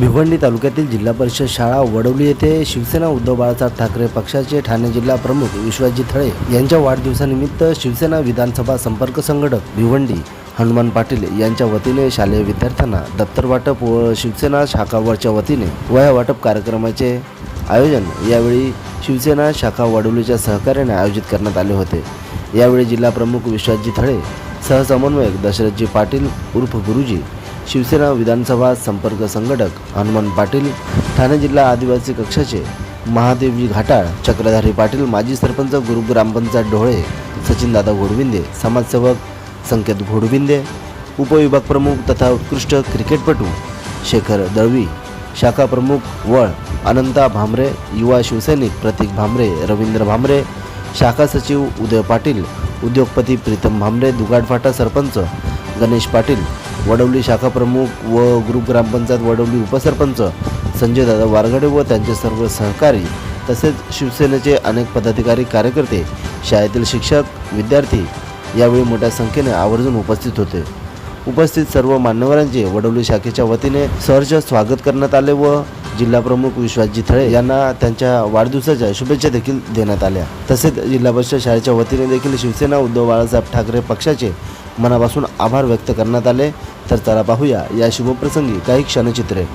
भिवंडी तालुक्यातील जिल्हा परिषद शाळा वडवली येथे शिवसेना उद्धव बाळासाहेब ठाकरे पक्षाचे ठाणे जिल्हा प्रमुख विश्वजित थळे यांच्या वाढदिवसानिमित्त शिवसेना विधानसभा संपर्क संघटक भिवंडी हनुमान पाटील यांच्या वतीने शालेय विद्यार्थ्यांना दप्तर वाटप व शिवसेना शाखावरच्या वतीने वह्या वाटप कार्यक्रमाचे आयोजन यावेळी शिवसेना शाखा वडवलीच्या सहकार्याने आयोजित करण्यात आले होते। यावेळी जिल्हा प्रमुख विश्वजित थळे, सहसमन्वयक दशरथजी पाटील उर्फ गुरुजी, शिवसेना विधानसभा संपर्क संघटक हनुमान पाटील, ठाणे जिल्हा आदिवासी कक्षाचे महादेवजी घाटाळ, चक्रधारी पाटील, माजी सरपंच गुरु ग्रामपंचायत ढोळे सचिनदादा घोडविंदे, समाजसेवक संकेत घोडविंदे, उपविभाग प्रमुख तथा उत्कृष्ट क्रिकेटपटू शेखर दळवी, शाखा प्रमुख वळ अनंता भामरे, युवा शिवसैनिक प्रतीक भामरे, रवींद्र भामरे, शाखा सचिव उदय पाटील, उद्योगपती प्रीतम भामरे, दुगाडफाटा सरपंच गणेश पाटील, वडवली शाखा प्रमुख व ग्रुप ग्रामपंचायत वडवली उपसरपंच संजय दादा वारगडे व त्यांचे सर्व सहकारी तसेच शिवसेनेचे अनेक पदाधिकारी कार्यकर्ते, शाळेतील शिक्षक विद्यार्थी यावेळी मोठ्या संख्येने आवर्जून उपस्थित होते। उपस्थित सर्व मान्यवरांचे वडवली शाखेच्या वतीने सहर्ष स्वागत करण्यात आले व जिल्हा प्रमुख विश्वजित थळे यांना त्यांच्या वाढदिवसाच्या शुभेच्छा देखील देण्यात आल्या। तसेच जिल्हा परिषद शाळेच्या वतीने देखील शिवसेना उद्धव बाळासाहेब ठाकरे पक्षाचे मनापासून आभार व्यक्त करण्यात आले। तर चला पाहूया या शुभप्रसंगी काही क्षणचित्रे।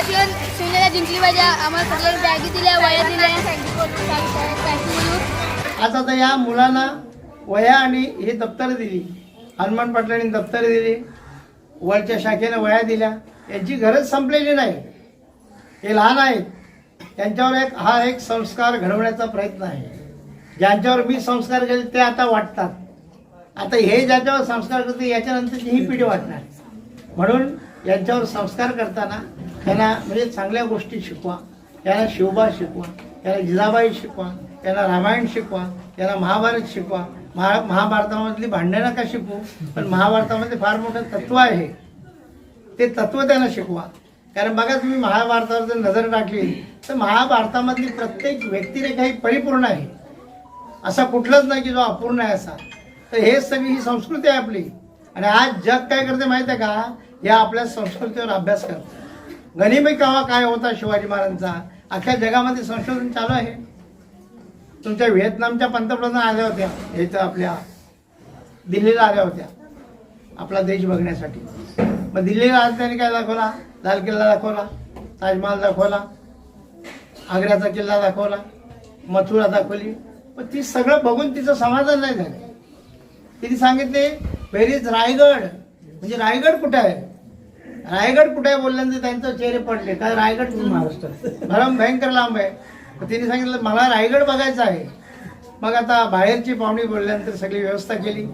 शिवसेना जिंकली पाहिजे, आम्हाला सगळ्यांनी बॅगी दिल्या, वह्या दिल्या। आज आता या मुलांना वह्या आणि हे दप्तर दिली, हनुमान पाटलांनी दप्तर दिली, वरच्या शाखेने वह्या दिल्या। यांची गरज संपलेली नाही, हे लहान आहेत, त्यांच्यावर हा एक संस्कार घडवण्याचा प्रयत्न आहे। ज्यांच्यावर मी संस्कार केले ते आता वाटतात, आता हे ज्याच्यावर संस्कार करते याच्यानंतरची ही पिढी वाटणार। म्हणून यांच्यावर संस्कार करताना त्यांना म्हणजे चांगल्या गोष्टी शिकवा, त्यांना शिवबा शिकवा, त्यांना जिजाबाई शिकवा, त्यांना रामायण शिकवा, त्यांना महाभारत शिकवा। महाभारतामधली भांडणं नका शिकवू, पण महाभारतामध्ये फार मोठं तत्व आहे, ते तत्व त्यांना शिकवा। कारण बघा, तुम्ही महाभारतावर जर नजर टाकली तर महाभारतामधली प्रत्येक व्यक्तिरेखा ही परिपूर्ण आहे, असा कुठलाच नाही की जो अपूर्ण आहे असा। तर हे सगळी ही संस्कृती आहे आपली, आणि आज जग काय करते माहिती आहे का, या आपल्या संस्कृतीवर अभ्यास करतात। गनिमी कावा काय होता शिवाजी महाराजांचा, अख्ख्या जगामध्ये संशोधन चालू आहे। तुमच्या व्हिएतनामच्या पंतप्रधान आल्या होत्या, इथं आपल्या दिल्लीला आल्या होत्या आपला देश बघण्यासाठी। मग दिल्लीला त्यांनी काय दाखवला, लाल किल्ला दाखवला, ताजमहल दाखवला, आग्र्याचा किल्ला दाखवला, मथुरा दाखवली। पण ती सगळं बघून तिचं समाधान नाही झालं। तिने सांगितले व्हेर इज रायगड, म्हणजे रायगड कुठे आहे, रायगड कुठे आहे बोलल्यानंतर त्यांचे चेहरे पडले। काय रायगड महाराष्ट्रात भरम भयंकर लांब आहे, तर तिने सांगितलं मला रायगड बघायचा आहे. मग आता बाहेरची पाहुणी बोलल्यानंतर सगळी व्यवस्था केली.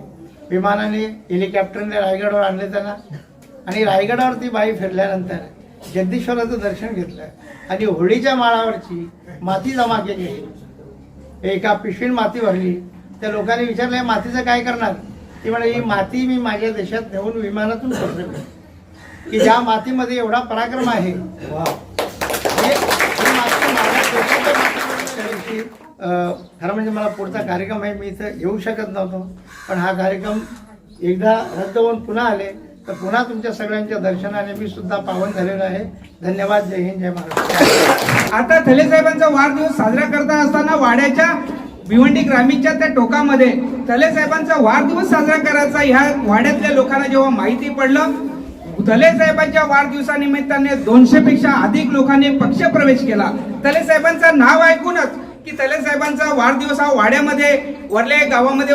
विमानाने हेलिकॉप्टरने रायगडवर आणले त्यांना आणि रायगडावर ती बाई फिरल्यानंतर जगदीश्वराचं दर्शन घेतलं आणि होळीच्या माळावरची माती जमा केली. एका पिशवीत माती भरली. त्या लोकांनी विचारलं मातीचं काय करणार. ती म्हणे ही माती मी माझ्या देशात नेऊन विमानातून सोडतो की ज्या मातीमध्ये एवढा पराक्रम आहे. खरं म्हणजे मला पुढचा कार्यक्रम आहे, मी इथं येऊ शकत नव्हतो, पण हा कार्यक्रम एकदा रद्द होऊन पुन्हा आले तर पुन्हा तुमच्या सगळ्यांच्या दर्शनाने मी सुद्धा पावन झालेलो आहे. धन्यवाद. जय हिंद, जय महाराष्ट्र. आता थले साहेबांचा वाढदिवस साजरा करता असताना वाड्याच्या भिवंडी ग्रामीणच्या त्या टोकामध्ये थले साहेबांचा वाढदिवस साजरा करायचा ह्या वाड्यातल्या लोकांना जेव्हा माहिती पडलं, थले साहेबांच्या वाढदिवसानिमित्ताने 200 पेक्षा अधिक लोकांनी पक्ष प्रवेश केला. थले साहेबांचं नाव ऐकूनच की थले साहेबांचा वाढदिवस हा वाड्यामध्ये वरले गावामध्ये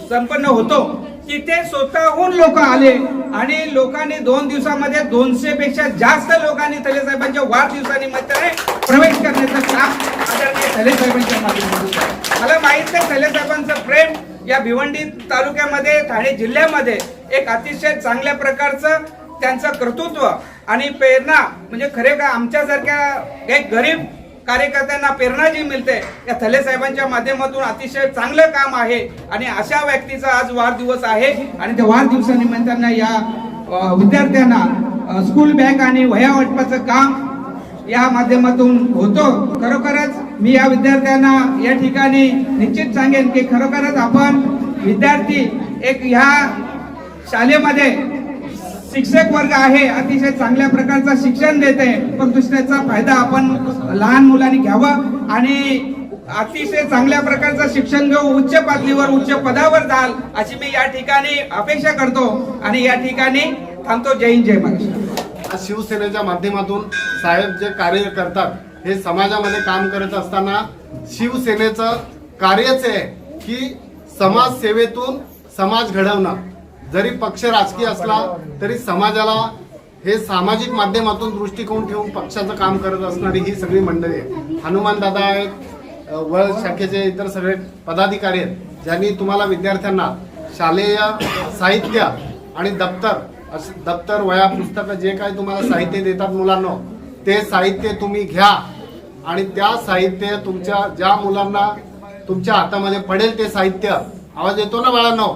संपन्न होतो, तिथे स्वतःहून लोक आले आणि लोकांनी 2 दिवसामध्ये 200 पेक्षा जास्त लोकांनी थले साहेबांच्या वाढदिवसानिमित्ताने प्रवेश करण्याचं काम आदरणीय थले साहेबांच्या माध्यमातून. मला माहित नाही थले साहेबांचं प्रेम या भिवंडी तालुक्यामध्ये ठाणे जिल्ह्यामध्ये एक अतिशय चांगल्या प्रकारचं त्यांचं कर्तृत्व आणि प्रेरणा म्हणजे खरे का आमच्यासारख्या एक गरीब कार्यकर्त्यांना प्रेरणा जी मिळते या थले साहेबांच्या माध्यमातून अतिशय चांगलं काम आहे. आणि अशा व्यक्तीचा आज वाढदिवस आहे आणि त्या वाढदिवसानिमित्तानं या विद्यार्थ्यांना स्कूल बॅग आणि वह्या वाटपाचं काम या माध्यमातून होतो. खरोखरच मी या विद्यार्थ्यांना या ठिकाणी निश्चित सांगेन की खरोखरच आपण विद्यार्थी एक ह्या शाळेमध्ये शिक्षक वर्ग आहे, अतिशय चांगल्या प्रकारचं शिक्षण देते, पण त्याचा फायदा आपण लहान मुलांनी घ्यावा आणि अतिशय चांगल्या प्रकारचं शिक्षण घेऊ उच्च पातळीवर उच्च पदावर जाल अशी मी या ठिकाणी अपेक्षा करतो आणि या ठिकाणी थांबतो. जय हिंद, जय महाराष्ट्र. शिवसेनेच्या माध्यमातून साहेब जे कार्य करतात हे समाजामध्ये काम करत असताना शिवसेनेचं कार्यच आहे की समाज सेवेतून समाज घडवणं. जरी पक्ष राजकीय असला तरी समाजाला हे सामाजिक माध्यमातून दृष्टिकोन ठेवून पक्षाचं काम करत असणारी ही सगळी मंडळी आहे. हनुमान दादा आहेत, वळ शाखेचे इतर सगळे पदाधिकारी आहेत, ज्यांनी तुम्हाला विद्यार्थ्यांना शालेय साहित्य आणि दप्तर वह्या पुस्तकं जे काही तुम्हाला साहित्य देतात मुलांना, ते साहित्य तुम्ही घ्या आणि त्या साहित्य तुमच्या ज्या मुलांना तुमच्या हातामध्ये पडेल ते साहित्य, आवाज येतो ना बाळांनो,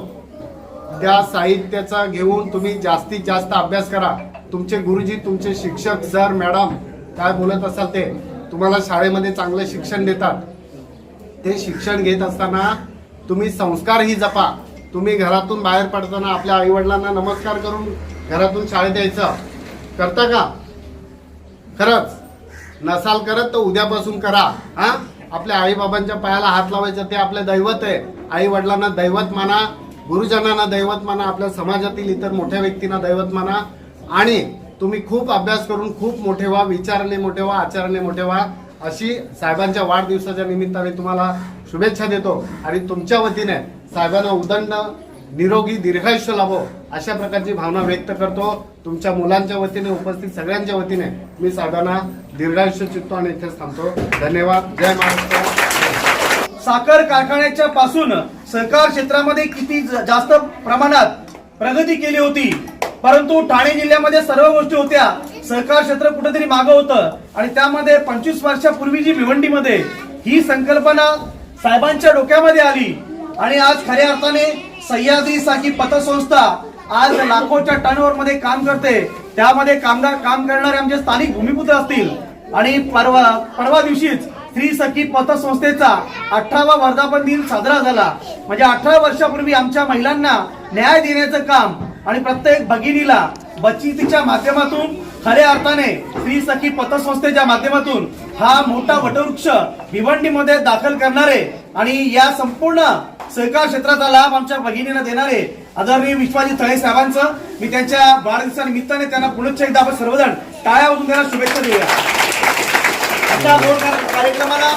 त्या साहित्याचा घेऊन तुम्ही जास्तीत जास्त अभ्यास करा. तुमचे गुरुजी, तुमचे शिक्षक, सर, मॅडम काय बोलत असाल ते तुम्हाला शाळेमध्ये चांगलं शिक्षण देतात. ते शिक्षण घेत असताना तुम्ही संस्कारही जपा. तुम्ही घरातून बाहेर पडताना आपल्या आई वडिलांना नमस्कार करून घरातून शाळेत यायचं. करता का? खरंच नसाल करत तर उद्यापासून करा. आपल्या आई बाबांच्या पायाला हात लावायचं, ते आपले दैवत आहे. आई वडिलांना दैवत माना, गुरुजनांना दैवत माना, आपल्या समाजातील इतर मोठ्या व्यक्तींना दैवत माना आणि तुम्ही खूप अभ्यास करून खूप मोठे व्हा, विचाराने मोठे व्हा, आचरणाने मोठे व्हा अशी साहेबांच्या वाढदिवसाच्या निमित्ताने तुम्हाला शुभेच्छा देतो. आणि तुमच्या वतीने साहेबांना उदंड निरोगी दीर्घायुष्य लाभो अशा प्रकारची भावना व्यक्त करतो. तुमच्या मुलांच्या वतीने, उपस्थित सगळ्यांच्या वतीने मी साहेबांना दीर्घायुष्य चित्तो आणि इथेच थांबतो. धन्यवाद. जय महाराष्ट्र. साखर कारखान्याच्या पासून सहकार क्षेत्रामध्ये किती जास्त प्रमाणात प्रगती केली होती, परंतु ठाणे जिल्ह्यामध्ये सर्व गोष्टी होत्या. सहकार क्षेत्र कुठेतरी मागं होतं आणि त्यामध्ये 25 वर्षापूर्वी जी भिवंडीमध्ये ही संकल्पना साहेबांच्या डोक्यामध्ये आली आणि आज खऱ्या अर्थाने सह्याद्री सारखी पतसंस्था आज लाखोच्या टर्नओव्हर मध्ये काम करते. त्यामध्ये कामगार काम करणारे आमचे स्थानिक भूमिपुत्र असतील आणि परवा दिवशीच स्त्री सखी पतसंस्थेचा 18वा वर्धापन दिन साजरा झाला. म्हणजे 18 वर्षापूर्वी आमच्या महिलांना न्याय देण्याचं काम आणि प्रत्येक भगिनीला बचतीच्या माध्यमातून खऱ्या अर्थाने स्त्री सखी पतसंस्थेच्या माध्यमातून हा मोठा वटवृक्ष भिवंडीमध्ये दाखल करणारे आणि या संपूर्ण सहकार क्षेत्राचा लाभ आमच्या भगिनींना देणारे आदरणीय विश्वाजी थळे साहेबांचं मी त्यांच्या वाढदिवसानिमित्ताने त्यांना पुनश्च एकदा आपण सर्वजण टाळ्या वाजवून त्यांना शुभेच्छा देऊया. अशा कार्यक्रमाला